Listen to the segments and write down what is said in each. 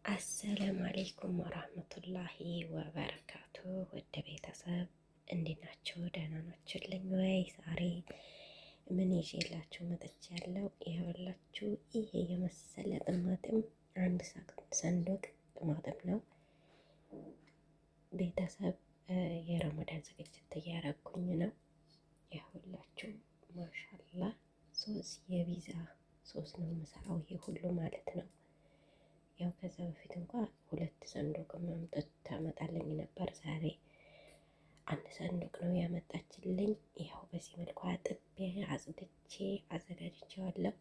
አሰላሙ አሌይኩም ወራህመቱላሂ ወበረካቱ። ወደ ቤተሰብ እንዴት ናቸው? ደህና ናችሁልኝ ወይ? ዛሬ ምን ይዤላችሁ መጥቻለሁ? ይኸውላችሁ ይሄ የመሰለ ጥማጥም አንድ ሰንዶቅ ጥማጥም ነው። ቤተሰብ የረመዳን ዝግጅት እያረኩኝ ነው። ይኸውላችሁ ማሻላ የቪዛ ሶስ ነው የምሰራው። ይሄ ሁሉ ማለት ነው። ያው ከዛ በፊት እንኳን 2 ሰንዶቅ ማምጣት ታመጣልኝ ነበር። ዛሬ አንድ ሰንዶቅ ነው ያመጣችልኝ። ይኸው በዚህ መልኩ አጥቤ አጽድቼ አዘጋጅቼዋለሁ።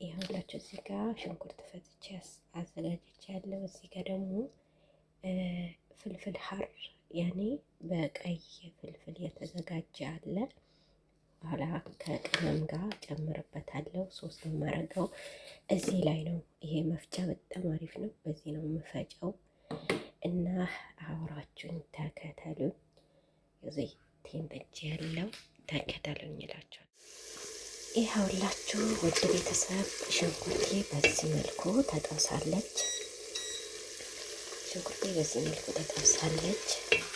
ይኸውላችሁ እዚህ ጋር ሽንኩርት ፈትቼ አዘጋጅቼዋለሁ። እዚህ ጋር ደግሞ ፍልፍል ሀር ያኔ በቀይ ፍልፍል የተዘጋጀ አለ። በኋላ ከቅመም ጋር ጨምርበታለሁ። ሶስ ነው የማረገው እዚህ ላይ ነው። ይሄ መፍጫ በጣም አሪፍ ነው። በዚህ ነው የምፈጨው እና አብራችሁኝ ተከተሉኝ። ዘይቴን በእጅ ያለው ተከተሉኝ ይላችኋል። ይኸውላችሁ ውድ ቤተሰብ ሽንኩርቴ በዚህ መልኩ ተጠብሳለች። ሽንኩርቴ በዚህ መልኩ ተጠብሳለች።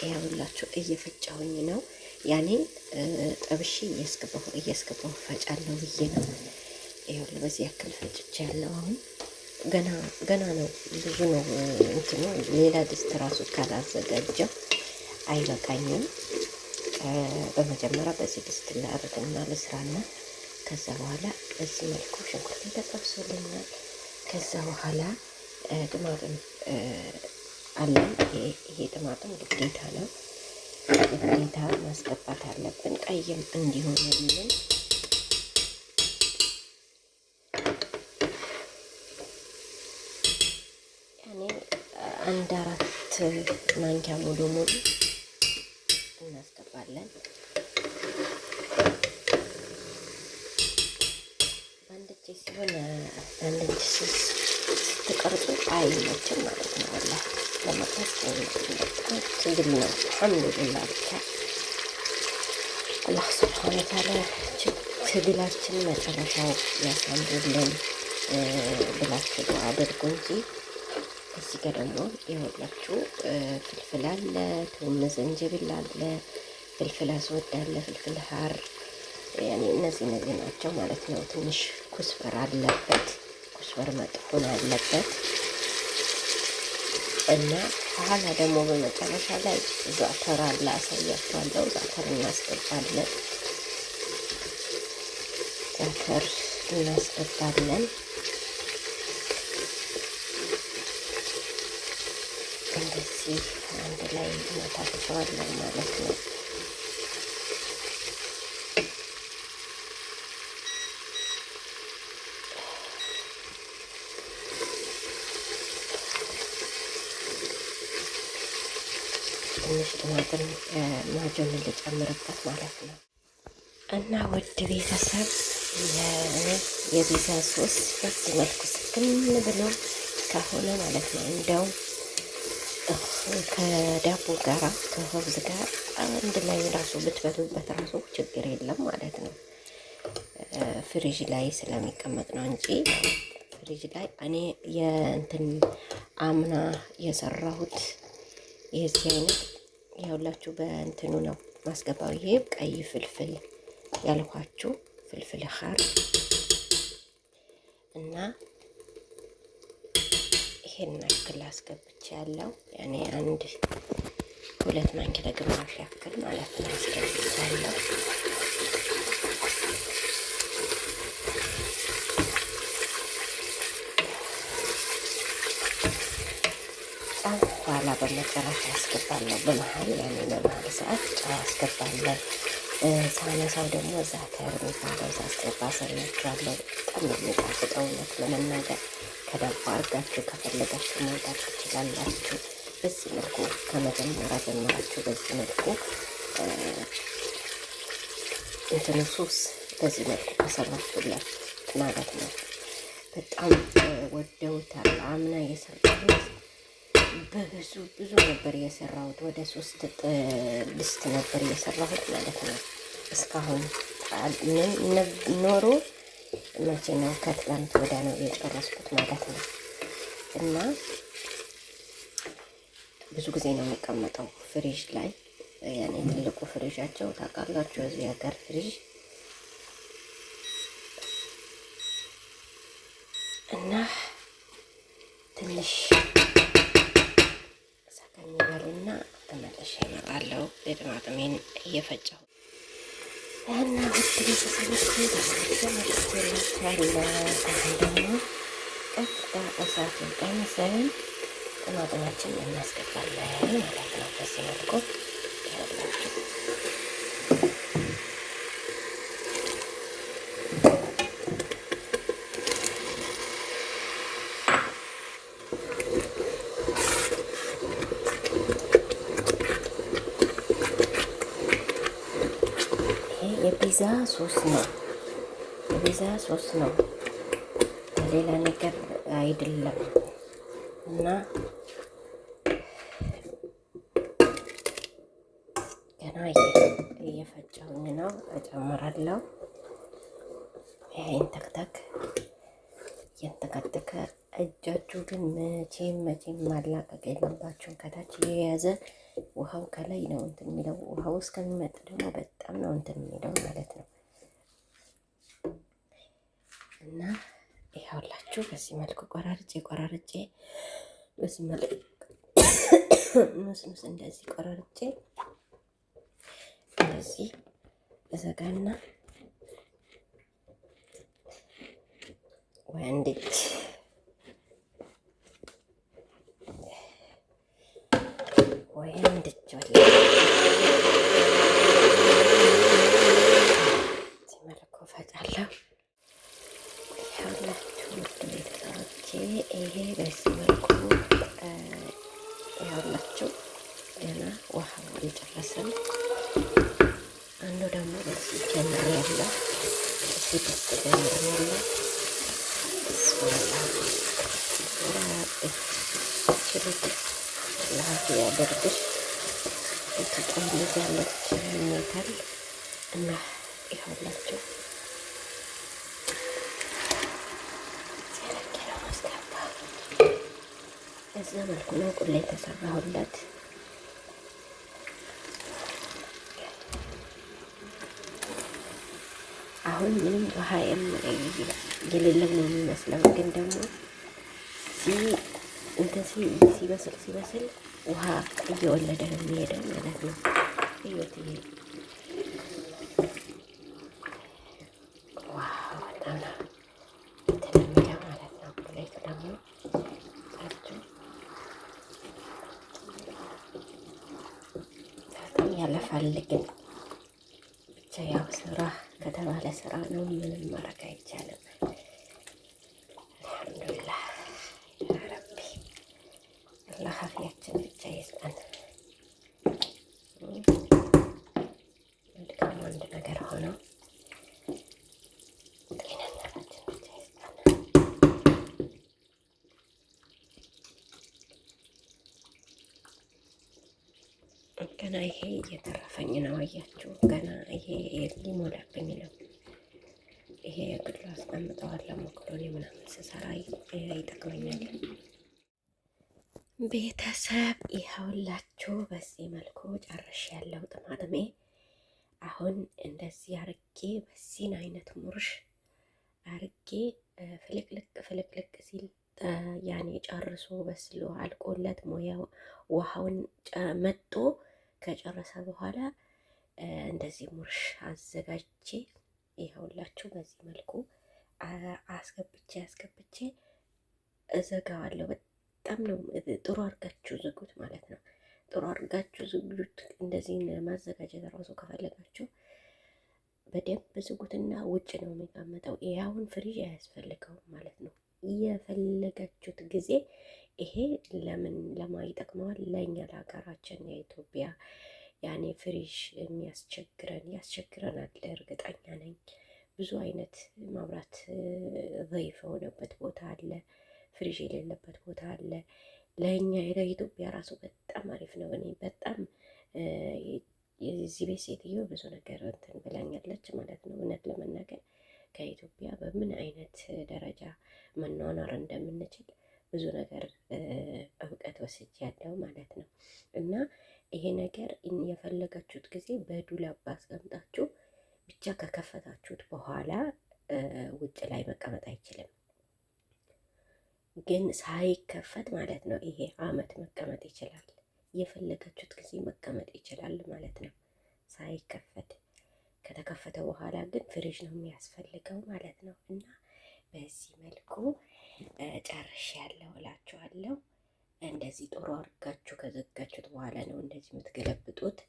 ይኸውላችሁ እየፈጫሁኝ ነው። ያኔ ጠብሼ እያስገባሁ ፈጫለሁ ብዬ ነው። ይኸው በዚህ ያክል ፈጭቼ ያለው አሁን ገና ነው፣ ብዙ ነው እንትኑ። ሌላ ድስት ራሱ ካላዘጋጀው አይበቃኝም። በመጀመሪያ በዚህ ድስት ላደርግና ልስራና ከዛ በኋላ በዚህ መልኩ ሽንኩርት ተጠብሶልኛል። ከዛ በኋላ ጥማጥም አለን። ይሄ ጥማጥም ግዴታ ነው፣ ግዴታ ማስገባት አለብን። ቀይም እንዲሆንልን አንድ 4 ማንኪያ ሙሉ እናስገባለን። በአንድ እጅ ሲሆን አንድ እጅ ስትቀርጹ አይመችም ማለት ነው። ወላሂ ለመቅረጽ በጣም ትግል ነው። አልሐምዱሊላህ ብቻ አላህ ሱብሓነሁ ወተዓላ ትግላችን መጨረሻው ያሳምርልን ብላችሁ ዱዓ አድርጉ እንጂ። እዚህ ጋር ደግሞ ይኸውላችሁ ፍልፍል አለ፣ ቱም ዝንጅብል አለ፣ ፍልፍል አስወድ አለ፣ ፍልፍል ሀር ያኔ እነዚህ ናቸው ማለት ነው። ትንሽ ኩስበር አለበት፣ ኩስበር መጥፎን አለበት እና በኋላ ደግሞ በመጨረሻ ላይ ዛተር አለ፣ አሳያችኋለሁ። ዛተር እናስገባለን፣ ዛተር እናስገባለን። እንደዚህ አንድ ላይ እናታቸዋለን ማለት ነው። ትንሽ ቲማቲም ማጆን ልጨምርበት ማለት ነው። እና ውድ ቤተሰብ የቪዛ ሶስ በዚህ መልኩ ስክን ብሎ ከሆነ ማለት ነው እንደውም ከዳቦ ጋራ ከሆብዝ ጋር አንድ ላይ ራሱ ብትበሉበት ራሱ ችግር የለም ማለት ነው። ፍሪጅ ላይ ስለሚቀመጥ ነው እንጂ ፍሪጅ ላይ እኔ የእንትን አምና የሰራሁት የዚህ አይነት ያውላችሁ በእንትኑ ነው ማስገባው። ይሄ ቀይ ፍልፍል ያልኳችሁ ፍልፍል ሀር እና ይሄን ያክል አስገብቼ ያለው ያኔ 2 ማንኪያ ለግማሽ ያክል ማለት ነው አስገብቻለሁ። በኋላ በመጨረሻ ያስገባለሁ። በመሀል ያኔ በመሀል ሰዓት ጨው አስገባለሁ። ሳነሳው ደግሞ ዛተር የሚባለው ሳስገባ አሳያችኋለሁ። በጣም የሚጣፍጠው እውነት ለመናገር ከዳቦ አድርጋችሁ ከፈለጋችሁ መውጣት ትችላላችሁ። በዚህ መልኩ ከመጀመሪያ ጀምራችሁ በዚህ መልኩ እንትኑ ሶስ በዚህ መልኩ ከሰራችሁላት ማለት ነው በጣም ወደውታል። አምና የሰራሁት ብዙ ነበር የሰራሁት፣ ወደ 3 ድስት ነበር የሰራሁት ማለት ነው። እስካሁን ኖሮ መቼ ነው ከትላንት ወዲያ ነው የጨረስኩት ማለት ነው። እና ብዙ ጊዜ ነው የሚቀመጠው ፍሪጅ ላይ። ያኔ ትልቁ ፍሪጃቸው ታውቃላችሁ፣ እዚህ ሀገር ፍሪጅ እና ትንሽ ሰከን ይበሉና ተመልሼ እመጣለሁ። ቲማቲሜን እየፈጨሁ እና ውድ ቤተሰቦች ተመልሼላችኋለሁ። አሁን ደግሞ ቀጥታ እሳቱን ቀንሰን ቲማቲማችን እናስገባለን ማለት ነው። በዚህ መልኩ ያላችሁ የፒዛ ሶስ ነው። የፒዛ ሶስ ነው፣ ሌላ ነገር አይደለም። እና ገና እየፈጨሁኝ ነው፣ እጨምራለሁ። ይሄን ተክተክ እየተከተከ እጃችሁ ግን መቼም ማላቀቅ የለባችሁም። ከታች እየያዘ ውሃው ከላይ ነው እንትን የሚለው። ውሃው እስከሚመጥ ደግሞ በጣም ነው እንትን የሚለው ማለት ነው። እና ይኸውላችሁ በዚህ መልኩ ቆራርጬ በዚህ መልኩ ንስንስ እንደዚህ ቆራርጬ እንደዚህ እዘጋና ወይ አንድ እጅ መልኩ ፈጫለሁ። ይኸውላችሁ ውድ ቤተሰቦቼ ይሄ በዚህ መልኩ ይኸውላችሁ ገና ውሃው አልጨረሰም። አንዱ ደግሞ በዚህ ጀምሬያለሁ። እዚህ ደስ ጀምሬያለሁ። ለሀፊ ያደርግሽ ኢትዮጵያ ልጅ ያለች ይሜታል እና ይኸውላችሁ ሲያረጌ ነው ማስገባ። እዛ መልኩ ነው ቁሌ የተሰራሁለት። አሁን ምንም ውሃ የሌለው ነው የሚመስለው፣ ግን ደግሞ ሲበስል ውሃ እየወለደ ነው የሚሄደው ማለት ነው። እዩት፣ ይሄ ዋው በጣም ነው የተለመደው ማለት ነው። ቁሌቱ ደግሞ በጣም ያለፋል፣ ግን ብቻ ያው ስራ ከተባለ ስራ ነው። ምንም ማድረግ አይቻልም። አልሐምዱሊላህ ረቢ አላህ አፊያችን ብቻ ይስጠን። መልካም አንድ ነገር ሆኖ ጤንነታችን ብቻ ይስጠን። ገና ይሄ እየተረፈኝ ነው። አያችሁ፣ ገና ይሄ ሊሞላብኝ ነው። ይሄ የግሉ አስቀምጠዋለሁ። መኮሮኒ ምናምን ስሰራ ይጠቅመኛል። ቤተሰብ ይኸውላችሁ በዚህ መልኩ ጨርሻለሁ። ቲማቲሜ አሁን እንደዚህ አርጌ በዚህን አይነት ሙርሽ አርጌ ፍልቅልቅ ሲል ያኔ ጨርሶ በስሎ አልቆለት ውሃውን መጦ ከጨረሰ በኋላ እንደዚህ ሙርሽ አዘጋጅቼ ይኸውላችሁ በዚህ መልኩ አስገብቼ እዘጋዋለሁ። በጣም ነው ጥሩ አድርጋችሁ ዝጉት ማለት ነው። ጥሩ አድርጋችሁ ዝጉት። እንደዚህ ማዘጋጀት ራሱ ከፈለጋችሁ በደንብ ዝጉትና ውጭ ነው የሚቀመጠው። ይሄ አሁን ፍሪጅ አያስፈልገውም ማለት ነው። የፈለጋችሁት ጊዜ ይሄ ለማ ይጠቅመዋል? ለእኛ ለሀገራችን የኢትዮጵያ ያኔ ፍሪጅ ያስቸግረናል። እርግጠኛ ነኝ ብዙ አይነት ማብራት ዘይፍ የሆነበት ቦታ አለ፣ ፍሪጅ የሌለበት ቦታ አለ። ለእኛ ለኢትዮጵያ ራሱ በጣም አሪፍ ነው። እኔ በጣም የዚህ ቤት ሴትዮ ብዙ ነገር እንትን ብላኛለች ማለት ነው። እውነት ለመናገር ከኢትዮጵያ በምን አይነት ደረጃ መኗኗር እንደምንችል ብዙ ነገር እውቀት ወስጃለሁ ማለት ነው። እና ይሄ ነገር የፈለጋችሁት ጊዜ በዱላብ አስቀምጣችሁ ብቻ ከከፈታችሁት በኋላ ውጭ ላይ መቀመጥ አይችልም። ግን ሳይከፈት ማለት ነው ይሄ አመት መቀመጥ ይችላል። የፈለጋችሁት ጊዜ መቀመጥ ይችላል ማለት ነው ሳይከፈት። ከተከፈተ በኋላ ግን ፍሪጅ ነው የሚያስፈልገው ማለት ነው። እና በዚህ መልኩ ጨርሻለሁ እላችኋለሁ። እንደዚህ ጥሩ አድርጋችሁ ከዘጋችሁት በኋላ ነው እንደዚህ የምትገለብጡት።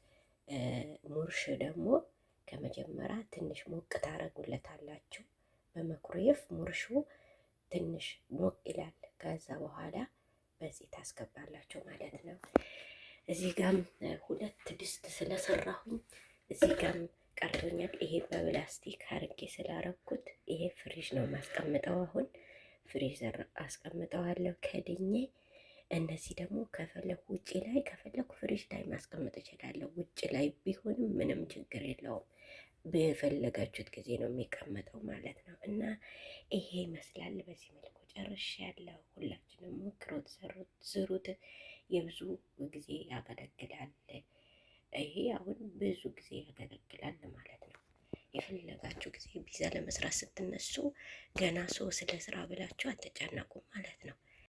ሙርሽ ደግሞ ከመጀመሪያ ትንሽ ሞቅ ታረጉለታላችሁ በመኩሬፍ ሙርሹ ትንሽ ሞቅ ይላል። ከዛ በኋላ በዚህ ታስገባላችሁ ማለት ነው። እዚህ ጋም ሁለት ድስት ስለሰራሁኝ እዚህ ጋም ቀርቶኛል። ይሄ በፕላስቲክ አርጌ ስላረኩት ይሄ ፍሪጅ ነው ማስቀምጠው። አሁን ፍሪዘር አስቀምጠዋለሁ ከድኜ። እነዚህ ደግሞ ከፈለኩ ውጭ ላይ ከፈለኩ ፍሪጅ ላይ ማስቀመጥ እችላለሁ። ውጭ ላይ ቢሆንም ምንም ችግር የለውም። በፈለጋችሁት ጊዜ ነው የሚቀመጠው ማለት ነው። እና ይሄ ይመስላል። በዚህ መልኩ ጨርሻለሁ። ሁላችንም ሞክሮት ስሩት። የብዙ ጊዜ ያገለግላል። ይሄ አሁን ብዙ ጊዜ ያገለግላል ማለት ነው። የፈለጋችሁ ጊዜ ፒዛ ለመስራት ስትነሱ ገና ሰው ስለ ስራ ብላችሁ አትጨነቁም።